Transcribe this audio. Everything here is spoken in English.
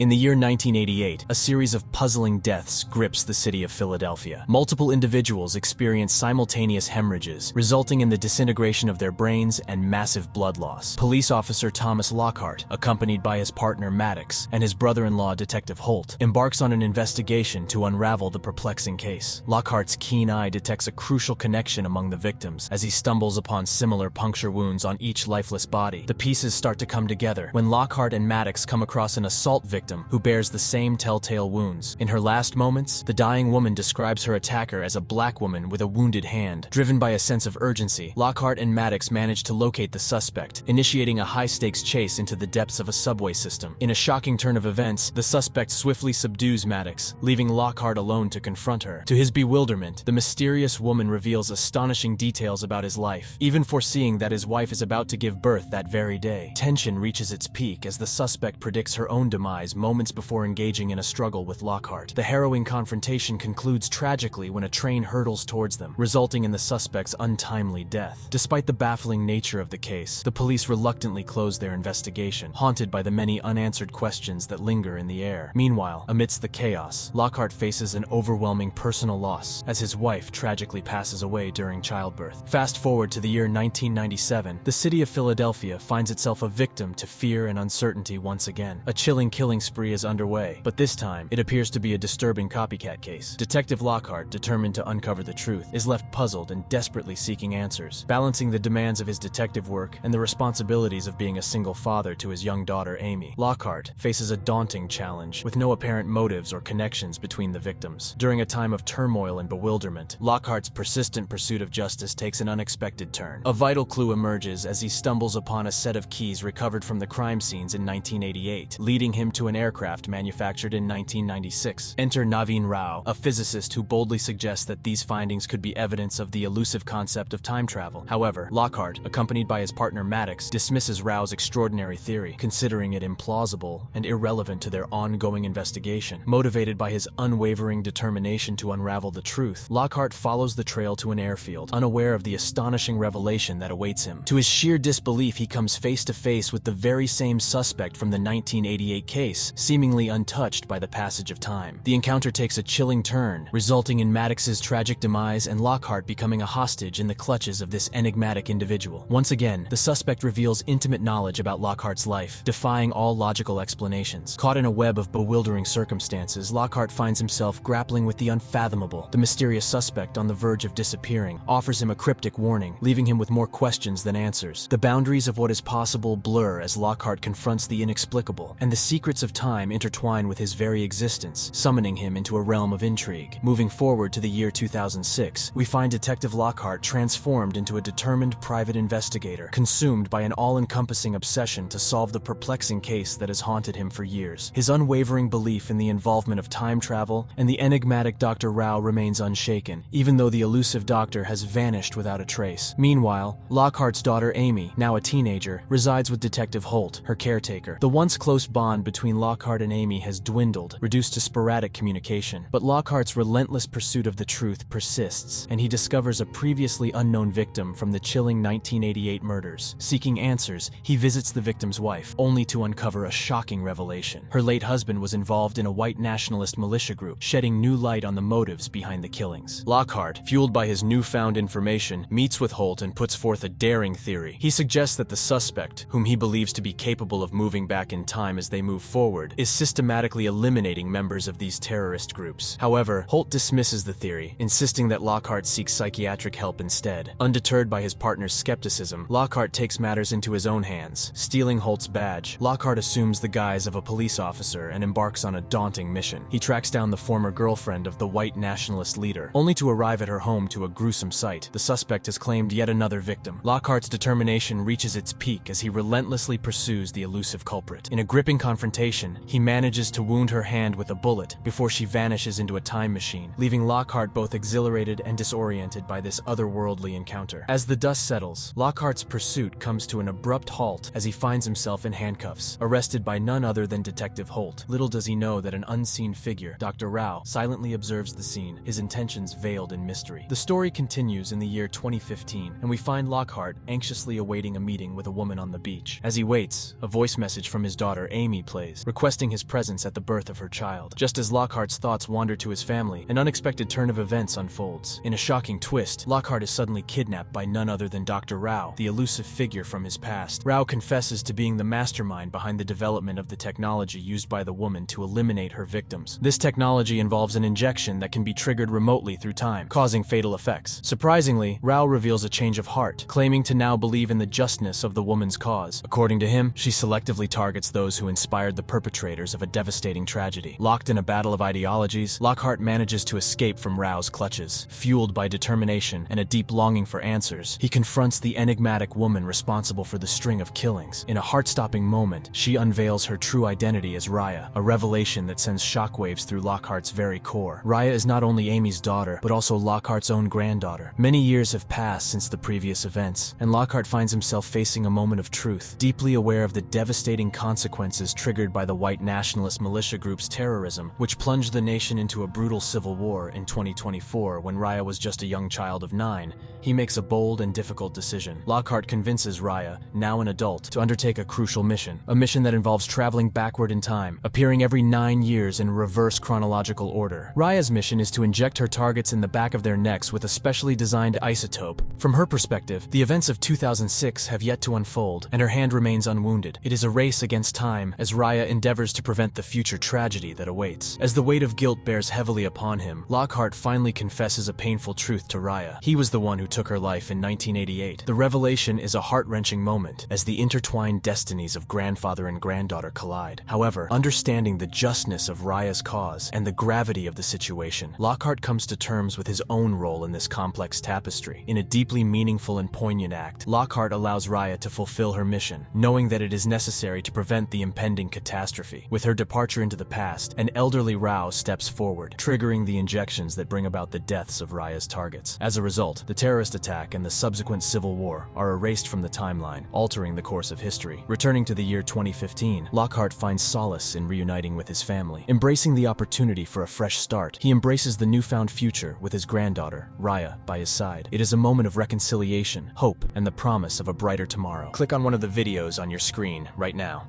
In the year 1988, a series of puzzling deaths grips the city of Philadelphia. Multiple individuals experience simultaneous hemorrhages, resulting in the disintegration of their brains and massive blood loss. Police officer Thomas Lockhart, accompanied by his partner Maddox and his brother-in-law Detective Holt, embarks on an investigation to unravel the perplexing case. Lockhart's keen eye detects a crucial connection among the victims as he stumbles upon similar puncture wounds on each lifeless body. The pieces start to come together when Lockhart and Maddox come across an assault victim who bears the same telltale wounds. In her last moments, the dying woman describes her attacker as a black woman with a wounded hand. Driven by a sense of urgency, Lockhart and Maddox manage to locate the suspect, initiating a high-stakes chase into the depths of a subway system. In a shocking turn of events, the suspect swiftly subdues Maddox, leaving Lockhart alone to confront her. To his bewilderment, the mysterious woman reveals astonishing details about his life, even foreseeing that his wife is about to give birth that very day. Tension reaches its peak as the suspect predicts her own demise moments before engaging in a struggle with Lockhart. The harrowing confrontation concludes tragically when a train hurtles towards them, resulting in the suspect's untimely death. Despite the baffling nature of the case, the police reluctantly close their investigation, haunted by the many unanswered questions that linger in the air. Meanwhile, amidst the chaos, Lockhart faces an overwhelming personal loss as his wife tragically passes away during childbirth. Fast forward to the year 1997, the city of Philadelphia finds itself a victim to fear and uncertainty once again. A chilling killing spree is underway, but this time, it appears to be a disturbing copycat case. Detective Lockhart, determined to uncover the truth, is left puzzled and desperately seeking answers, balancing the demands of his detective work and the responsibilities of being a single father to his young daughter Amy. Lockhart faces a daunting challenge, with no apparent motives or connections between the victims. During a time of turmoil and bewilderment, Lockhart's persistent pursuit of justice takes an unexpected turn. A vital clue emerges as he stumbles upon a set of keys recovered from the crime scenes in 1988, leading him to an aircraft manufactured in 1996. Enter Naveen Rao, a physicist who boldly suggests that these findings could be evidence of the elusive concept of time travel. However, Lockhart, accompanied by his partner Maddox, dismisses Rao's extraordinary theory, considering it implausible and irrelevant to their ongoing investigation. Motivated by his unwavering determination to unravel the truth, Lockhart follows the trail to an airfield, unaware of the astonishing revelation that awaits him. To his sheer disbelief, he comes face to face with the very same suspect from the 1988 case, seemingly untouched by the passage of time. The encounter takes a chilling turn, resulting in Maddox's tragic demise and Lockhart becoming a hostage in the clutches of this enigmatic individual. Once again, the suspect reveals intimate knowledge about Lockhart's life, defying all logical explanations. Caught in a web of bewildering circumstances, Lockhart finds himself grappling with the unfathomable. The mysterious suspect, on the verge of disappearing, offers him a cryptic warning, leaving him with more questions than answers. The boundaries of what is possible blur as Lockhart confronts the inexplicable, and the secrets of time intertwine with his very existence, summoning him into a realm of intrigue. Moving forward to the year 2006, we find Detective Lockhart transformed into a determined private investigator, consumed by an all-encompassing obsession to solve the perplexing case that has haunted him for years. His unwavering belief in the involvement of time travel and the enigmatic Dr. Rao remains unshaken, even though the elusive doctor has vanished without a trace. Meanwhile, Lockhart's daughter Amy, now a teenager, resides with Detective Holt, her caretaker. The once close bond between Lockhart and Amy has dwindled, reduced to sporadic communication. But Lockhart's relentless pursuit of the truth persists, and he discovers a previously unknown victim from the chilling 1988 murders. Seeking answers, he visits the victim's wife, only to uncover a shocking revelation. Her late husband was involved in a white nationalist militia group, shedding new light on the motives behind the killings. Lockhart, fueled by his newfound information, meets with Holt and puts forth a daring theory. He suggests that the suspect, whom he believes to be capable of moving back in time as they move forward, is systematically eliminating members of these terrorist groups. However, Holt dismisses the theory, insisting that Lockhart seeks psychiatric help instead. Undeterred by his partner's skepticism, Lockhart takes matters into his own hands. Stealing Holt's badge, Lockhart assumes the guise of a police officer and embarks on a daunting mission. He tracks down the former girlfriend of the white nationalist leader, only to arrive at her home to a gruesome sight. The suspect has claimed yet another victim. Lockhart's determination reaches its peak as he relentlessly pursues the elusive culprit. In a gripping confrontation, he manages to wound her hand with a bullet before she vanishes into a time machine, leaving Lockhart both exhilarated and disoriented by this otherworldly encounter. As the dust settles, Lockhart's pursuit comes to an abrupt halt as he finds himself in handcuffs, arrested by none other than Detective Holt. Little does he know that an unseen figure, Dr. Rao, silently observes the scene, his intentions veiled in mystery. The story continues in the year 2015, and we find Lockhart anxiously awaiting a meeting with a woman on the beach. As he waits, a voice message from his daughter Amy plays. requesting his presence at the birth of her child. Just as Lockhart's thoughts wander to his family, an unexpected turn of events unfolds. In a shocking twist, Lockhart is suddenly kidnapped by none other than Dr. Rao, the elusive figure from his past. Rao confesses to being the mastermind behind the development of the technology used by the woman to eliminate her victims. This technology involves an injection that can be triggered remotely through time, causing fatal effects. Surprisingly, Rao reveals a change of heart, claiming to now believe in the justness of the woman's cause. According to him, she selectively targets those who inspired the perpetrators of a devastating tragedy. Locked in a battle of ideologies, Lockhart manages to escape from Rao's clutches. Fueled by determination and a deep longing for answers, he confronts the enigmatic woman responsible for the string of killings. In a heart-stopping moment, she unveils her true identity as Raya, a revelation that sends shockwaves through Lockhart's very core. Raya is not only Amy's daughter, but also Lockhart's own granddaughter. Many years have passed since the previous events, and Lockhart finds himself facing a moment of truth, deeply aware of the devastating consequences triggered by the white nationalist militia group's terrorism, which plunged the nation into a brutal civil war in 2024 when Raya was just a young child of 9. He makes a bold and difficult decision. Lockhart convinces Raya, now an adult, to undertake a crucial mission. A mission that involves traveling backward in time, appearing every 9 years in reverse chronological order. Raya's mission is to inject her targets in the back of their necks with a specially designed isotope. From her perspective, the events of 2006 have yet to unfold, and her hand remains unwounded. It is a race against time as Raya endeavors to prevent the future tragedy that awaits. As the weight of guilt bears heavily upon him, Lockhart finally confesses a painful truth to Raya. He was the one who took her life in 1988. The revelation is a heart-wrenching moment as the intertwined destinies of grandfather and granddaughter collide. However, understanding the justness of Raya's cause and the gravity of the situation, Lockhart comes to terms with his own role in this complex tapestry. In a deeply meaningful and poignant act, Lockhart allows Raya to fulfill her mission, knowing that it is necessary to prevent the impending catastrophe. With her departure into the past, an elderly Rao steps forward, triggering the injections that bring about the deaths of Raya's targets. As a result, the terrorist attack and the subsequent civil war are erased from the timeline, altering the course of history. Returning to the year 2015, Lockhart finds solace in reuniting with his family. Embracing the opportunity for a fresh start, he embraces the newfound future with his granddaughter, Raya, by his side. It is a moment of reconciliation, hope, and the promise of a brighter tomorrow. Click on one of the videos on your screen right now.